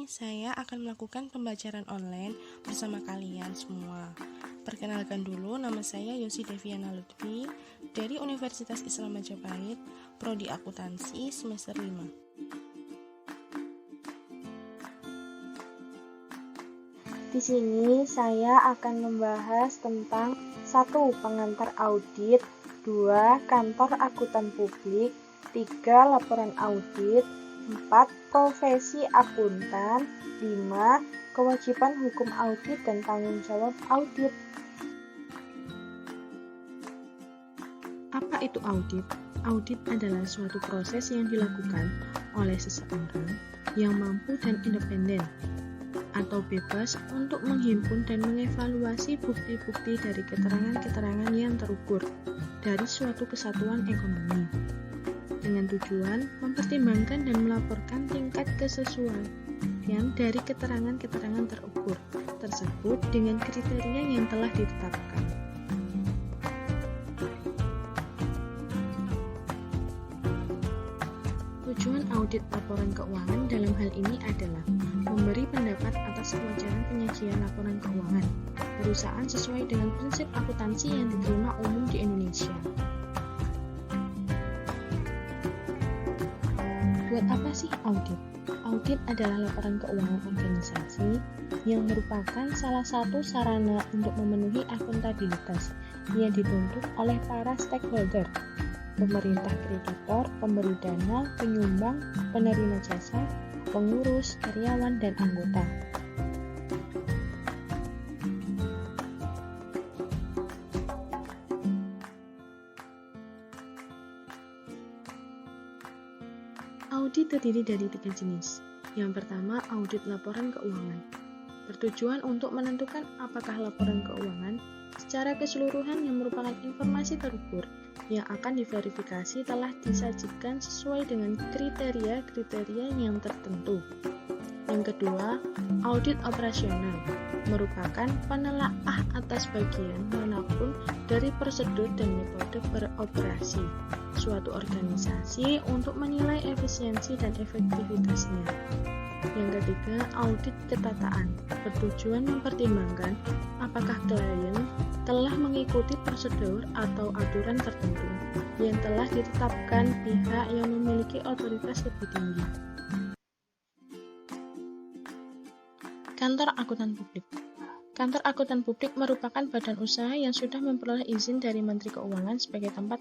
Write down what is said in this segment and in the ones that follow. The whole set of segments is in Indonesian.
saya akan melakukan pembelajaran online bersama kalian semua. Perkenalkan dulu, nama saya Yosi Deviana Lutfi dari Universitas Islam Majapahit, Prodi Akuntansi semester 5. Di sini saya akan membahas tentang 1. Pengantar audit, 2. Kantor akuntan publik, 3. Laporan audit, 4. Profesi akuntan, 5. Kewajiban hukum audit dan tanggung jawab audit. Apa itu audit? Audit adalah suatu proses yang dilakukan oleh seseorang yang mampu dan independen atau bebas untuk menghimpun dan mengevaluasi bukti-bukti dari keterangan-keterangan yang terukur dari suatu kesatuan ekonomi dengan tujuan mempertimbangkan dan melaporkan tingkat kesesuaian dari keterangan-keterangan terukur tersebut dengan kriteria yang telah ditetapkan. Tujuan audit laporan keuangan dalam hal ini adalah memberi pendapat atas kewajaran penyajian laporan keuangan perusahaan sesuai dengan prinsip akuntansi yang diterima umum di Indonesia. Buat apa sih audit? Audit adalah laporan keuangan organisasi yang merupakan salah satu sarana untuk memenuhi akuntabilitas yang dituntut oleh para stakeholder, pemerintah kreditor, pemberi dana, penyumbang, penerima jasa, pengurus, karyawan, dan anggota. Audit terdiri dari 3 jenis. Yang pertama, audit laporan keuangan. Bertujuan untuk menentukan apakah laporan keuangan secara keseluruhan yang merupakan informasi terukur yang akan diverifikasi telah disajikan sesuai dengan kriteria-kriteria yang tertentu. Yang kedua, audit operasional merupakan penelaah atas bagian manapun dari prosedur dan metode beroperasi suatu organisasi untuk menilai efisiensi dan efektivitasnya. Yang ketiga, audit ketataan bertujuan mempertimbangkan apakah klien telah mengikuti prosedur atau aturan tertentu yang telah ditetapkan pihak yang memiliki otoritas lebih tinggi. Kantor akuntan publik. Kantor akuntan publik merupakan badan usaha yang sudah memperoleh izin dari Menteri Keuangan sebagai tempat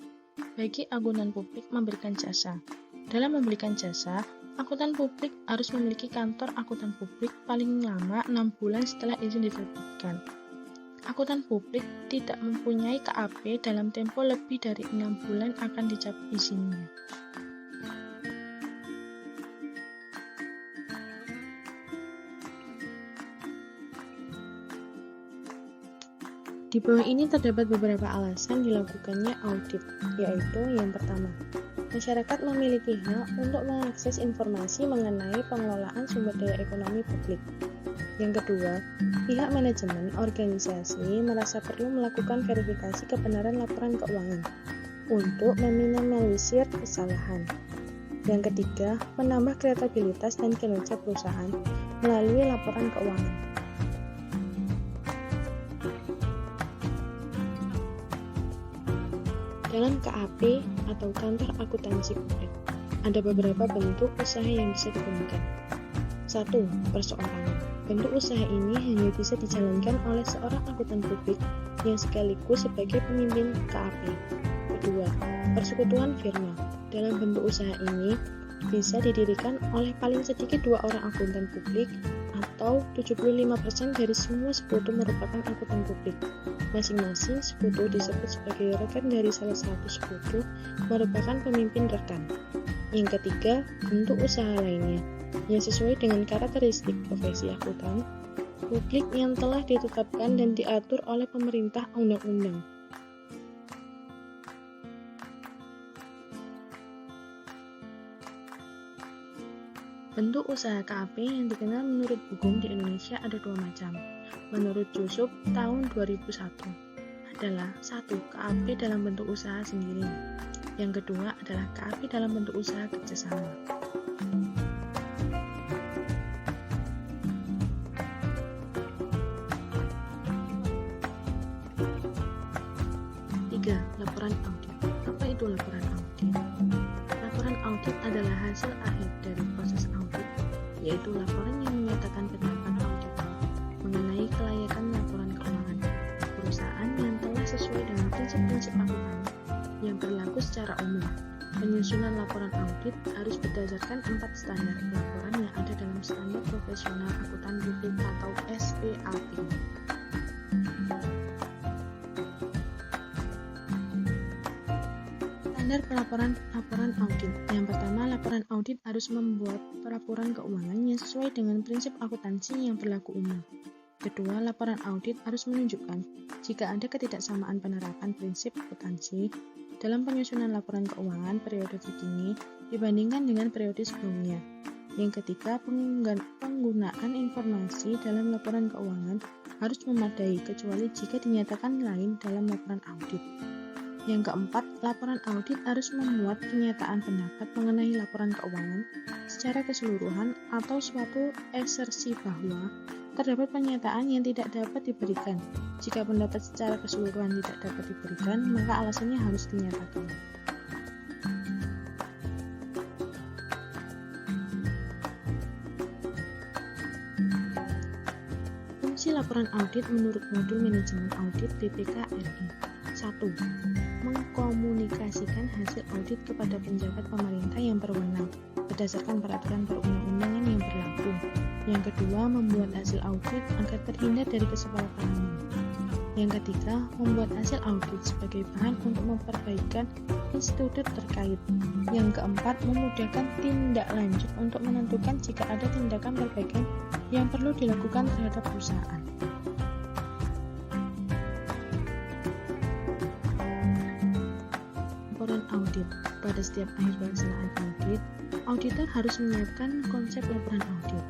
bagi akuntan publik memberikan jasa. Dalam memberikan jasa, akuntan publik harus memiliki kantor akuntan publik paling lama 6 bulan setelah izin diterbitkan. Akuntan publik tidak mempunyai KAP dalam tempo lebih dari 6 bulan akan dicabut izinnya. Di bawah ini terdapat beberapa alasan dilakukannya audit, yaitu yang pertama, masyarakat memiliki hak untuk mengakses informasi mengenai pengelolaan sumber daya ekonomi publik. Yang kedua, pihak manajemen organisasi merasa perlu melakukan verifikasi kebenaran laporan keuangan untuk meminimalisir kesalahan. Yang ketiga, menambah kredibilitas dan kinerja perusahaan melalui laporan keuangan. Dalam KAP atau kantor akuntansi publik, ada beberapa bentuk usaha yang bisa digunakan. 1. Perseorangan. Bentuk usaha ini hanya bisa dijalankan oleh seorang akuntan publik yang sekaligus sebagai pemimpin KAP. Kedua, persekutuan firma. Dalam bentuk usaha ini bisa didirikan oleh paling sedikit 2 orang akuntan publik atau 75% dari semua sekutu merupakan akuntan publik. Masing-masing sekutu disebut sebagai rekan dari salah satu sekutu merupakan pemimpin rekan. Yang ketiga, bentuk usaha lainnya yang sesuai dengan karakteristik profesi akuntan publik yang telah ditetapkan dan diatur oleh pemerintah undang-undang. Bentuk usaha KAP yang dikenal menurut hukum di Indonesia ada 2 macam. Menurut Jusuf tahun 2001 adalah 1. KAP dalam bentuk usaha sendiri. Yang kedua adalah KAP dalam bentuk usaha kerjasama. Laporan audit. Apa itu laporan audit? Laporan audit adalah hasil akhir dari proses audit, yaitu laporan yang menyatakan pendapat auditor mengenai kelayakan laporan keuangan perusahaan yang telah sesuai dengan prinsip-prinsip akuntan yang berlaku secara umum. Penyusunan laporan audit harus berdasarkan 4 standar laporan yang ada dalam Standar Profesional Akuntan Publik atau SPAP. Standar laporan audit. Yang pertama, laporan audit harus membuat laporan keuangan yang sesuai dengan prinsip akuntansi yang berlaku umum. Kedua, laporan audit harus menunjukkan jika ada ketidaksamaan penerapan prinsip akuntansi dalam penyusunan laporan keuangan periode terkini dibandingkan dengan periode sebelumnya. Yang ketiga, penggunaan informasi dalam laporan keuangan harus memadai kecuali jika dinyatakan lain dalam laporan audit. Yang keempat, laporan audit harus memuat pernyataan pendapat mengenai laporan keuangan secara keseluruhan atau suatu asersi bahwa terdapat pernyataan yang tidak dapat diberikan. Jika pendapat secara keseluruhan tidak dapat diberikan, maka alasannya harus dinyatakan. Fungsi laporan audit menurut modul manajemen audit BPK RI. 1. Mengkomunikasikan hasil audit kepada pejabat pemerintah yang berwenang berdasarkan peraturan perundang-undangan yang berlaku. Yang kedua, membuat hasil audit agar terhindar dari kesalahpahaman. Yang ketiga, membuat hasil audit sebagai bahan untuk memperbaikan institut terkait. Yang keempat, memudahkan tindak lanjut untuk menentukan jika ada tindakan perbaikan yang perlu dilakukan terhadap perusahaan. Laporan audit. Pada setiap akhir pelaksanaan audit, auditor harus menyiapkan konsep laporan audit.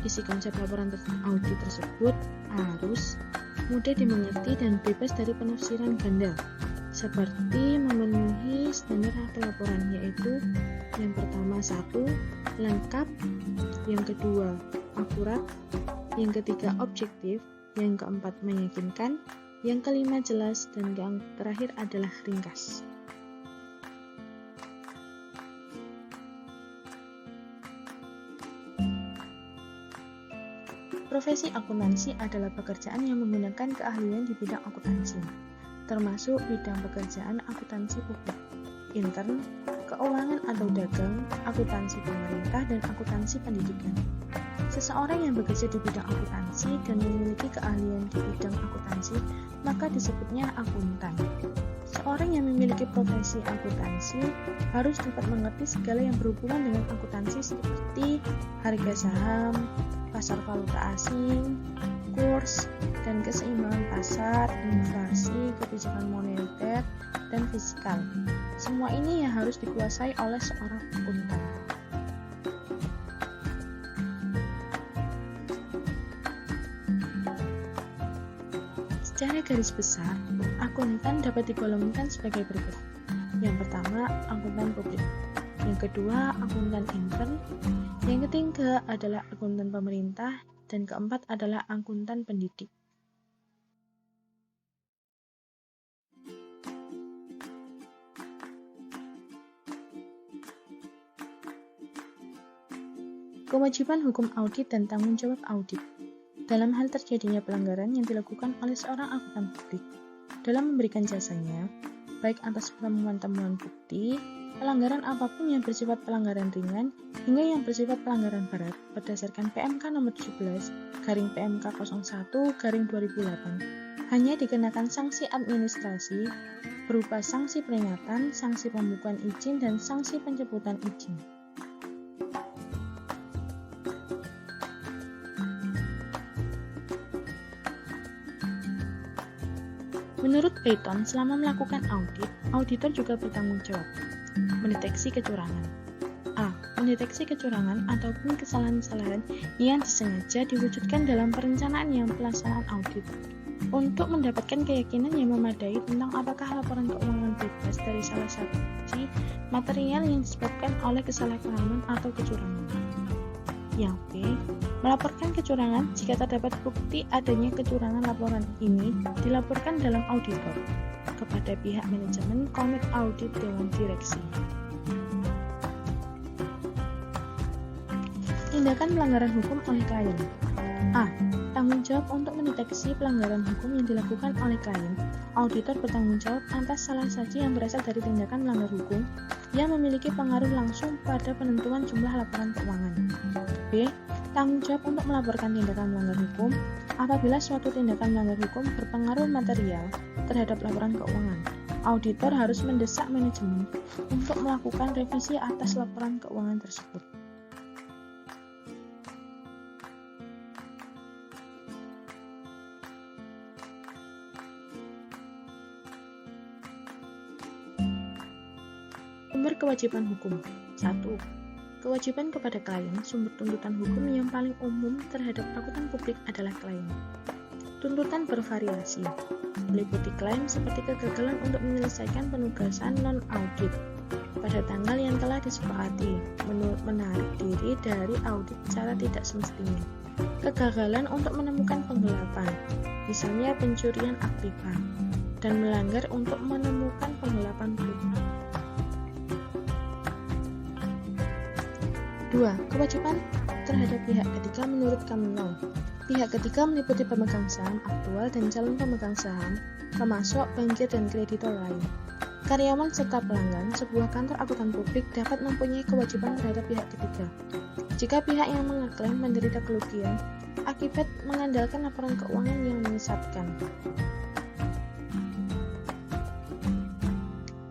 Isi konsep laporan audit tersebut harus mudah dimengerti dan bebas dari penafsiran ganda, seperti memenuhi standar pelaporan, yaitu yang pertama 1. Lengkap, yang kedua akurat, yang ketiga objektif, yang keempat meyakinkan, yang kelima jelas, dan yang terakhir adalah ringkas. Profesi akuntansi adalah pekerjaan yang menggunakan keahlian di bidang akuntansi, termasuk bidang pekerjaan akuntansi publik, intern, keuangan atau dagang, akuntansi pemerintah, dan akuntansi pendidikan. Seseorang yang bekerja di bidang akuntansi dan memiliki keahlian di bidang akuntansi, maka disebutnya akuntan. Seorang yang memiliki profesi akuntansi harus dapat mengerti segala yang berhubungan dengan akuntansi seperti harga saham, pasar valuta asing, kurs, dan keseimbangan pasar, inflasi, kebijakan moneter, dan fiskal. Semua ini yang harus dikuasai oleh seorang akuntan. Secara garis besar, akuntan dapat digolongkan sebagai berikut. Yang pertama, akuntan publik. Yang kedua, akuntan intern. Yang ketiga adalah akuntan pemerintah. Dan keempat adalah akuntan pendidik. Kewajiban hukum audit dan tanggung jawab audit. Dalam hal terjadinya pelanggaran yang dilakukan oleh seorang akuntan publik dalam memberikan jasanya, baik atas temuan-temuan bukti, pelanggaran apapun yang bersifat pelanggaran ringan hingga yang bersifat pelanggaran berat berdasarkan PMK nomor 17/PMK 01/2008 hanya dikenakan sanksi administrasi berupa sanksi peringatan, sanksi pembukuan izin, dan sanksi pencabutan izin. Menurut Peyton, selama melakukan audit, auditor juga bertanggung jawab mendeteksi kecurangan. A. Mendeteksi kecurangan ataupun kesalahan-kesalahan yang disengaja diwujudkan dalam perencanaan yang pelaksanaan audit untuk mendapatkan keyakinan yang memadai tentang apakah laporan keuangan bebas dari salah satu material yang disebabkan oleh kesalahpahaman atau kecurangan. Yang B. Melaporkan kecurangan jika terdapat bukti adanya kecurangan. Laporan ini dilaporkan dalam auditor. kepada pihak manajemen komit audit Dewan Direksi. Tindakan pelanggaran hukum oleh klien. A. Tanggung jawab untuk mendeteksi pelanggaran hukum yang dilakukan oleh klien. Auditor bertanggung jawab atas salah satu yang berasal dari tindakan melanggar hukum yang memiliki pengaruh langsung pada penentuan jumlah laporan keuangan. B. Tanggung jawab untuk melaporkan tindakan melanggar hukum apabila suatu tindakan melanggar hukum berpengaruh material terhadap laporan keuangan. Auditor harus mendesak manajemen untuk melakukan revisi atas laporan keuangan tersebut. Sumber kewajiban hukum. 1. Kewajiban kepada klien. Sumber tuntutan hukum yang paling umum terhadap akuntan publik adalah klien. Tuntutan bervariasi, meliputi klaim seperti kegagalan untuk menyelesaikan penugasan non-audit pada tanggal yang telah disepakati, menarik diri dari audit secara tidak semestinya, kegagalan untuk menemukan penggelapan, misalnya pencurian aktiva, dan melanggar untuk menemukan penggelapan perubahan. 2. Kewajiban terhadap pihak ketiga menurut Kamnol. Pihak ketiga meliputi pemegang saham aktual dan calon pemegang saham, termasuk bankir dan kreditor lain. Karyawan serta pelanggan sebuah kantor akuntan publik dapat mempunyai kewajiban terhadap pihak ketiga. Jika pihak yang mengeklaim menderita kerugian akibat mengandalkan laporan keuangan yang menyesatkan.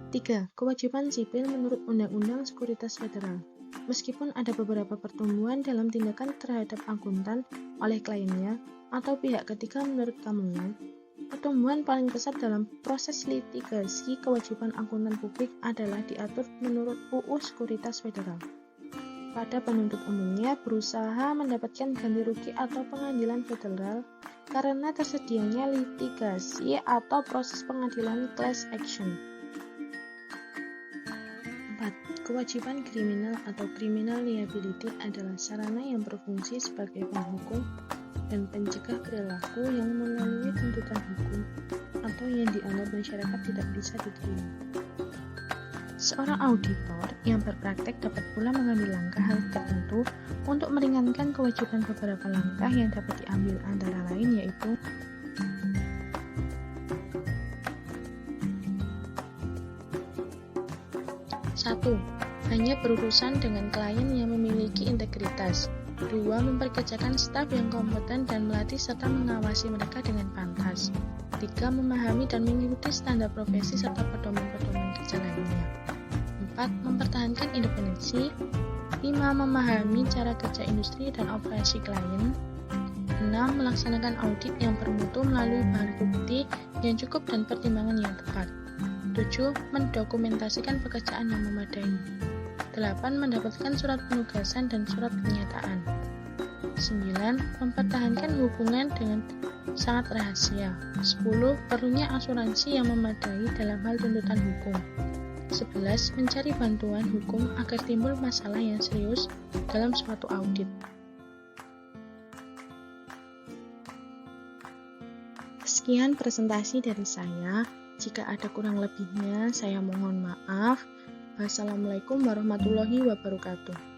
3. Kewajiban sipil menurut Undang-Undang Sekuritas Federal. Meskipun ada beberapa pertumbuhan dalam tindakan terhadap akuntan oleh kliennya atau pihak ketiga menurut Kamnol, pertumbuhan paling besar dalam proses litigasi kewajiban akuntan publik adalah diatur menurut UU Sekuritas Federal. Pada penuntut umumnya berusaha mendapatkan ganti rugi atau pengadilan federal karena tersedianya litigasi atau proses pengadilan class action. 4. Kewajiban kriminal atau criminal liability adalah sarana yang berfungsi sebagai penghukum dan pencegah perilaku yang melalui tuntutan hukum atau yang dianggap masyarakat tidak bisa diterima. Seorang auditor yang berpraktek dapat pula mengambil langkah tertentu untuk meringankan kewajiban. Beberapa langkah yang dapat diambil antara lain yaitu 1. Hanya berurusan dengan klien yang memiliki integritas. 2. Memperkerjakan staf yang kompeten dan melatih serta mengawasi mereka dengan pantas. 3. Memahami dan mengikuti standar profesi serta pedoman-pedoman kerja lainnya. 4. Mempertahankan independensi. 5. Memahami cara kerja industri dan operasi klien. 6. Melaksanakan audit yang bermutu melalui bahan bukti yang cukup dan pertimbangan yang tepat. 7. Mendokumentasikan pekerjaan yang memadai. 8. Mendapatkan surat penugasan dan surat pernyataan. 9. Mempertahankan hubungan dengan sangat rahasia. 10. Perlunya asuransi yang memadai dalam hal tuntutan hukum. 11. Mencari bantuan hukum agar timbul masalah yang serius dalam suatu audit. Sekian presentasi dari saya. Jika ada kurang lebihnya, saya mohon maaf. Wassalamualaikum warahmatullahi wabarakatuh.